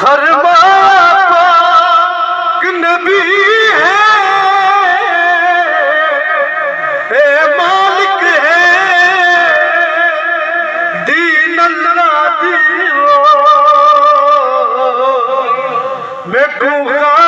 फरमाया पाक नबी है, ए मालिक है दीन अल्लाह दी। मैं कहूँगा